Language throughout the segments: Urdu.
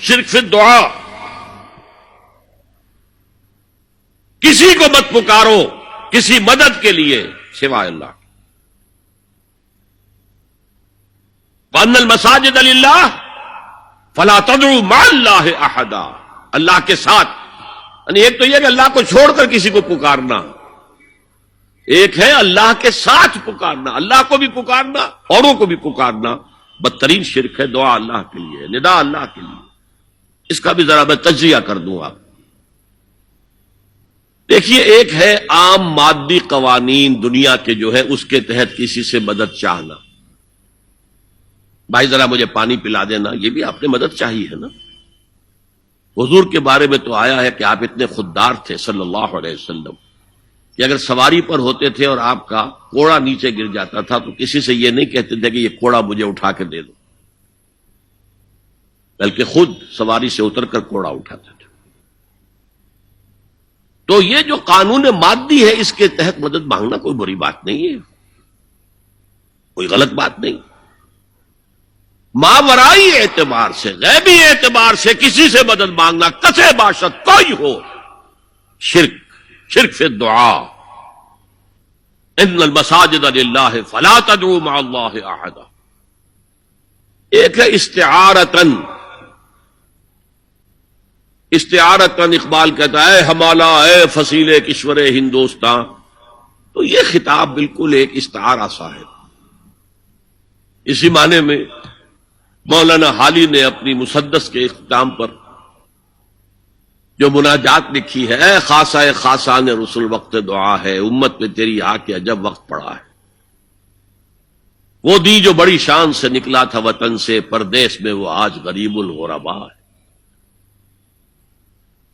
شرک فی الدعاء، کسی کو مت پکارو کسی مدد کے لیے سوائے اللہ۔ وَأَنَّ الْمَسَاجِدَ لِلَّهِ فَلَا تَدْعُوا مَعَ اللَّهِ أَحَدًا، اللہ کے ساتھ، یعنی ایک تو یہ کہ اللہ کو چھوڑ کر کسی کو پکارنا، ایک ہے اللہ کے ساتھ پکارنا، اللہ کو بھی پکارنا اوروں کو بھی پکارنا۔ بدترین شرک ہے دعا اللہ کے لیے، ندا اللہ کے لیے۔ اس کا بھی ذرا میں تجزیہ کر دوں آپ۔ دیکھیے، ایک ہے عام مادی قوانین دنیا کے جو ہے اس کے تحت کسی سے مدد چاہنا، بھائی ذرا مجھے پانی پلا دینا، یہ بھی آپ نے مدد چاہیے ہے نا۔ حضور کے بارے میں تو آیا ہے کہ آپ اتنے خوددار تھے صلی اللہ علیہ وسلم کہ اگر سواری پر ہوتے تھے اور آپ کا کوڑا نیچے گر جاتا تھا تو کسی سے یہ نہیں کہتے تھے کہ یہ کوڑا مجھے اٹھا کے دے دو، بلکہ خود سواری سے اتر کر کوڑا اٹھاتے تھے۔ تو یہ جو قانون مادی ہے اس کے تحت مدد مانگنا کوئی بری بات نہیں ہے، کوئی غلط بات نہیں۔ ماورائی اعتبار سے، غیبی اعتبار سے کسی سے مدد مانگنا کسے باشد کوئی ہو، شرک فی الدعاء۔ ان المساجد للہ فلا تدعوا مع اللہ احدا۔ ایک ہے استعارتن، استعارتن اقبال کہتا ہے ہمالا اے فصیل کشور ہندوستان، تو یہ خطاب بالکل ایک استعارہ سا ہے۔ اسی معنی میں مولانا حالی نے اپنی مسدس کے اختتام پر جو مناجات لکھی ہے، اے خاصہ خاصان رسول وقت دعا ہے، امت میں تیری آ کے عجب وقت پڑا ہے۔ وہ دی جو بڑی شان سے نکلا تھا وطن سے، پردیس میں وہ آج غریب الغربا ہے۔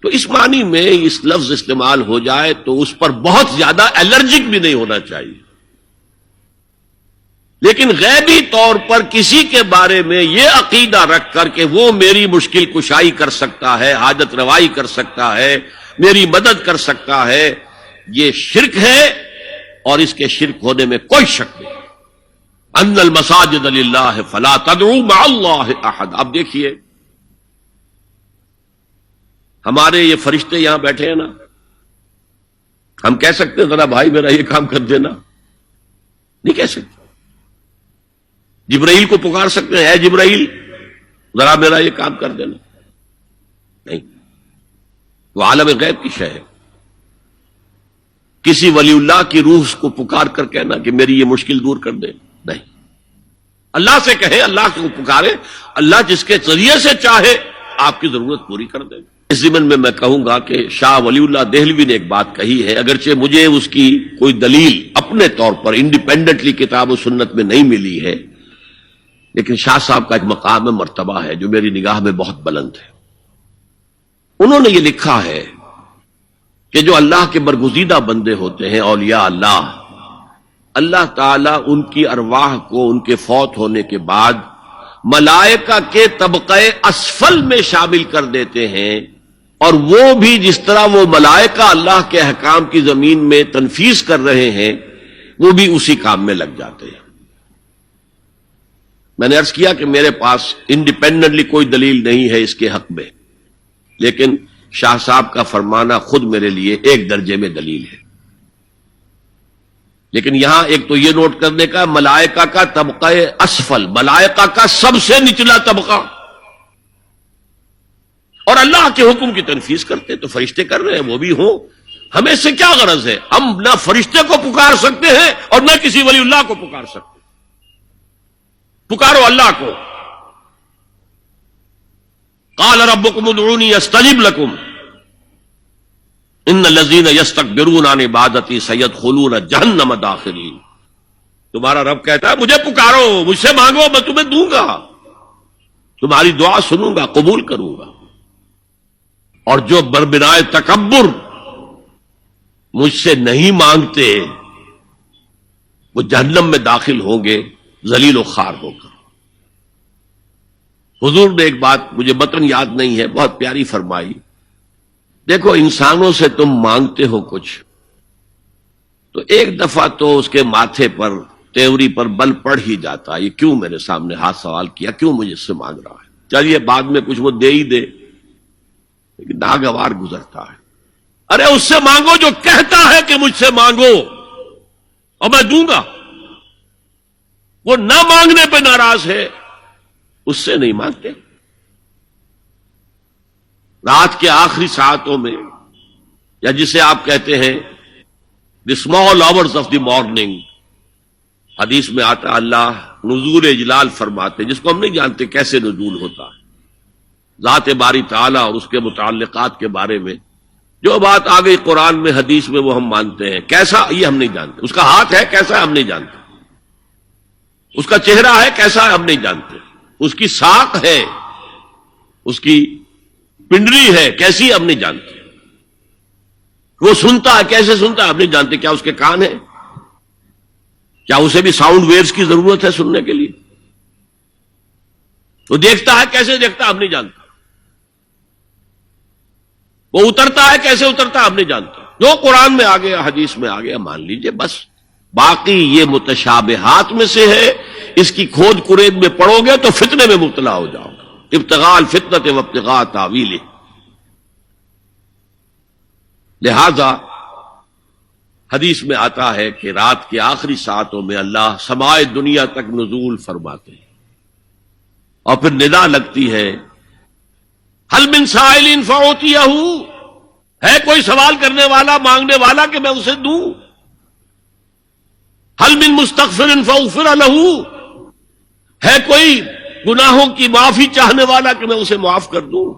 تو اس معنی میں اس لفظ استعمال ہو جائے تو اس پر بہت زیادہ الرجک بھی نہیں ہونا چاہیے، لیکن غیبی طور پر کسی کے بارے میں یہ عقیدہ رکھ کر کہ وہ میری مشکل کشائی کر سکتا ہے، حاجت روائی کر سکتا ہے، میری مدد کر سکتا ہے، یہ شرک ہے، اور اس کے شرک ہونے میں کوئی شک نہیں۔ ان المساجد للہ فلا تدعوا مع اللہ احد۔ اب دیکھیے، ہمارے یہ فرشتے یہاں بیٹھے ہیں نا، ہم کہہ سکتے ہیں ذرا بھائی میرا یہ کام کر دینا؟ نہیں کہہ سکتے۔ جبرائیل کو پکار سکتے ہیں، اے جبرائیل ذرا میرا یہ کام کر دینا؟ نہیں، وہ عالم غیب کی شے ہے۔ کسی ولی اللہ کی روح کو پکار کر کہنا کہ میری یہ مشکل دور کر دے، نہیں۔ اللہ سے کہے، اللہ کو پکارے، اللہ جس کے ذریعے سے چاہے آپ کی ضرورت پوری کر دے۔ اس ضمن میں کہوں گا کہ شاہ ولی اللہ دہلوی نے ایک بات کہی ہے، اگرچہ مجھے اس کی کوئی دلیل اپنے طور پر انڈیپینڈنٹلی کتاب و سنت میں نہیں ملی ہے، لیکن شاہ صاحب کا ایک مقام مرتبہ ہے جو میری نگاہ میں بہت بلند ہے۔ انہوں نے یہ لکھا ہے کہ جو اللہ کے برگزیدہ بندے ہوتے ہیں، اولیاء اللہ، اللہ تعالیٰ ان کی ارواح کو ان کے فوت ہونے کے بعد ملائکہ کے طبقہ اسفل میں شامل کر دیتے ہیں، اور وہ بھی جس طرح وہ ملائکہ اللہ کے احکام کی زمین میں تنفیذ کر رہے ہیں، وہ بھی اسی کام میں لگ جاتے ہیں۔ میں نے عرض کیا کہ میرے پاس انڈیپینڈنٹلی کوئی دلیل نہیں ہے اس کے حق میں، لیکن شاہ صاحب کا فرمانا خود میرے لیے ایک درجے میں دلیل ہے۔ لیکن یہاں ایک تو یہ نوٹ کرنے کا، ملائکہ کا طبقہ اسفل، ملائکہ کا سب سے نچلا طبقہ، اور اللہ کے حکم کی تنفیذ کرتے تو فرشتے کر رہے ہیں، وہ بھی ہوں، ہمیں اس سے کیا غرض ہے؟ ہم نہ فرشتے کو پکار سکتے ہیں اور نہ کسی ولی اللہ کو پکار سکتے۔ پکارو اللہ کو۔ قال ربکم ادعونی استجب لکم ان الذین یستکبرون عن عبادتی سیدخلون جہنم داخرین۔ تمہارا رب کہتا ہے مجھے پکارو، مجھ سے مانگو، میں تمہیں دوں گا، تمہاری دعا سنوں گا، قبول کروں گا، اور جو بربنائے تکبر مجھ سے نہیں مانگتے وہ جہنم میں داخل ہوں گے ذلیل و خوار ہو کر۔ حضور نے ایک بات مجھے متن یاد نہیں ہے، بہت پیاری فرمائی، دیکھو انسانوں سے تم مانگتے ہو کچھ تو ایک دفعہ تو اس کے ماتھے پر، تیوری پر بل پڑ ہی جاتا، یہ کیوں میرے سامنے ہاتھ سوال کیا، کیوں مجھے اس سے مانگ رہا ہے؟ چلیے بعد میں کچھ وہ دے ہی دے، لیکن ناگوار گزرتا ہے۔ ارے اس سے مانگو جو کہتا ہے کہ مجھ سے مانگو اور میں دوں گا، وہ نہ مانگنے پہ ناراض ہے، اس سے نہیں مانگتے۔ رات کے آخری ساعتوں میں، یا جسے آپ کہتے ہیں the small hours of the morning, حدیث میں آتا ہے اللہ نزول اجلال فرماتے، جس کو ہم نہیں جانتے کیسے نزول ہوتا ہے، ذات باری تعالیٰ اور اس کے متعلقات کے بارے میں جو بات آ گئی قرآن میں حدیث میں وہ ہم مانتے ہیں، کیسا یہ ہم نہیں جانتے، اس کا ہاتھ ہے کیسا ہم نہیں جانتے، اس کا چہرہ ہے کیسا ہم نہیں جانتے، اس کی ساق ہے، اس کی پنڈری ہے کیسی ہم نہیں جانتے، وہ سنتا ہے کیسے سنتا ہے ہم نہیں جانتے، کیا اس کے کان ہیں، کیا اسے بھی ساؤنڈ ویوز کی ضرورت ہے سننے کے لیے، وہ دیکھتا ہے کیسے دیکھتا ہے ہم نہیں جانتے، وہ اترتا ہے کیسے اترتا ہے ہم نہیں جانتے، جو قرآن میں آ گیا حدیث میں آ گیا مان لیجئے بس، باقی یہ متشابہات میں سے ہے، اس کی کھود کرید میں پڑو گے تو فتنے میں مبتلا ہو جاؤ گے، ابتغاء الفتنۃ وابتغاء تاویلہ۔ لہذا حدیث میں آتا ہے کہ رات کے آخری ساعتوں میں اللہ سمائے دنیا تک نزول فرماتے ہیں، اور پھر ندا لگتی ہے حل من سائل فاعطیہ، ہے کوئی سوال کرنے والا مانگنے والا کہ میں اسے دوں، حل من مستغفر فاغفر لہ، ہے کوئی گناہوں کی معافی چاہنے والا کہ میں اسے معاف کر دوں۔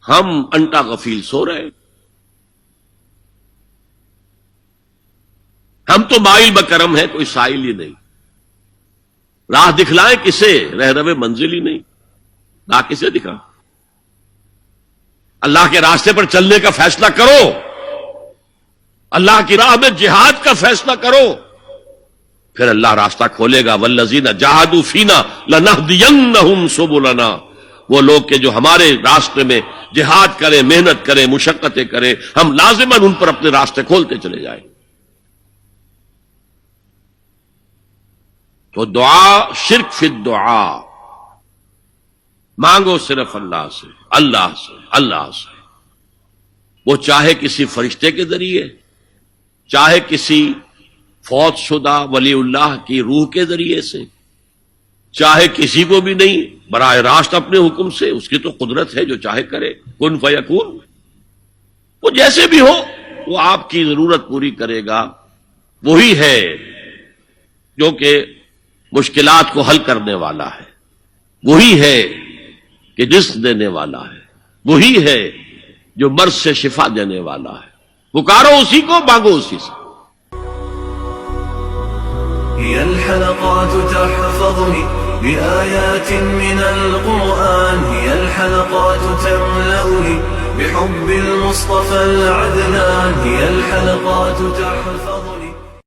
ہم انٹا غفیل سو رہے، ہم تو مائل بکرم ہے، کوئی سائل ہی نہیں، راہ دکھلائیں کسے، رہنو منزل ہی نہیں، راہ کسے دکھا، اللہ کے راستے پر چلنے کا فیصلہ کرو، اللہ کی راہ میں جہاد کا فیصلہ کرو، پھر اللہ راستہ کھولے گا، والذین جاہدوا فینا لنہدینہم سبلنا، وہ لوگ کہ جو ہمارے راستے میں جہاد کریں، محنت کریں، مشقتیں کریں، ہم لازماً ان پر اپنے راستے کھولتے چلے جائیں۔ تو دعا شرک فی الدعا، مانگو صرف اللہ سے، اللہ سے، اللہ سے، وہ چاہے کسی فرشتے کے ذریعے، چاہے کسی فوت شدہ ولی اللہ کی روح کے ذریعے سے، چاہے کسی کو بھی نہیں، براہ راست اپنے حکم سے، اس کی تو قدرت ہے جو چاہے کرے، کن فیکون، وہ جیسے بھی ہو وہ آپ کی ضرورت پوری کرے گا، وہی ہے جو کہ مشکلات کو حل کرنے والا ہے، وہی ہے کہ رزق دینے والا ہے، وہی ہے جو مرض سے شفا دینے والا ہے، پکارو اسی کو، مانگو اسی سے۔ هي الحلقات تحفظني بآيات من القرآن، هي الحلقات تملأني بحب المصطفى العدنان، هي الحلقات تحفظني